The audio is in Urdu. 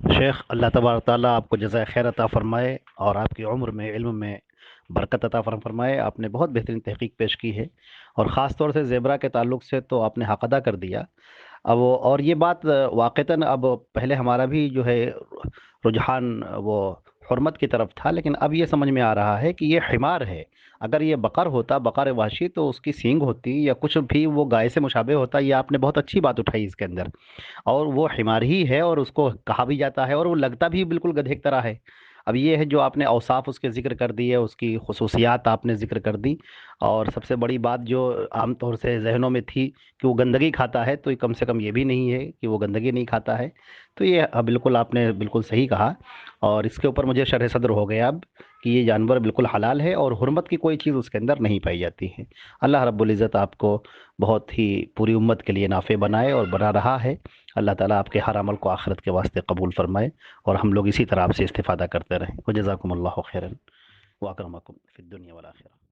شیخ، اللہ تبارک تعالیٰ آپ کو جزائے خیر عطا فرمائے اور آپ کی عمر میں علم میں برکت عطا فرمائے۔ آپ نے بہت بہترین تحقیق پیش کی ہے، اور خاص طور سے زیبرا کے تعلق سے تو آپ نے حق ادا کر دیا۔ اب اور یہ بات واقعتاً اب پہلے ہمارا بھی جو ہے رجحان وہ حرمت کی طرف تھا، لیکن اب یہ سمجھ میں آ رہا ہے کہ یہ حمار ہے۔ اگر یہ بقر ہوتا، بقر وحشی، تو اس کی سینگ ہوتی یا کچھ بھی وہ گائے سے مشابہ ہوتا۔ یہ آپ نے بہت اچھی بات اٹھائی اس کے اندر، اور وہ حمار ہی ہے، اور اس کو کہا بھی جاتا ہے، اور وہ لگتا بھی بالکل گدھے کی طرح ہے۔ اب یہ ہے جو آپ نے اوصاف اس کے ذکر کر دی ہے، اس کی خصوصیات آپ نے ذکر کر دی، اور سب سے بڑی بات جو عام طور سے ذہنوں میں تھی کہ وہ گندگی کھاتا ہے، تو کم سے کم یہ بھی نہیں ہے کہ وہ گندگی نہیں کھاتا ہے۔ تو یہ بالکل آپ نے بالکل صحیح کہا، اور اس کے اوپر مجھے شرح صدر ہو گیا اب کہ یہ جانور بالکل حلال ہے، اور حرمت کی کوئی چیز اس کے اندر نہیں پائی جاتی ہے۔ اللہ رب العزت آپ کو بہت ہی پوری امت کے لیے نافع بنائے اور بنا رہا ہے۔ اللہ تعالیٰ آپ کے ہر عمل کو آخرت کے واسطے قبول فرمائے، اور ہم لوگ اسی طرح آپ سے استفادہ کرتے رہیں۔ وجزاکم اللہ خیرا، واکرمکم فی الدنیا والآخرہ۔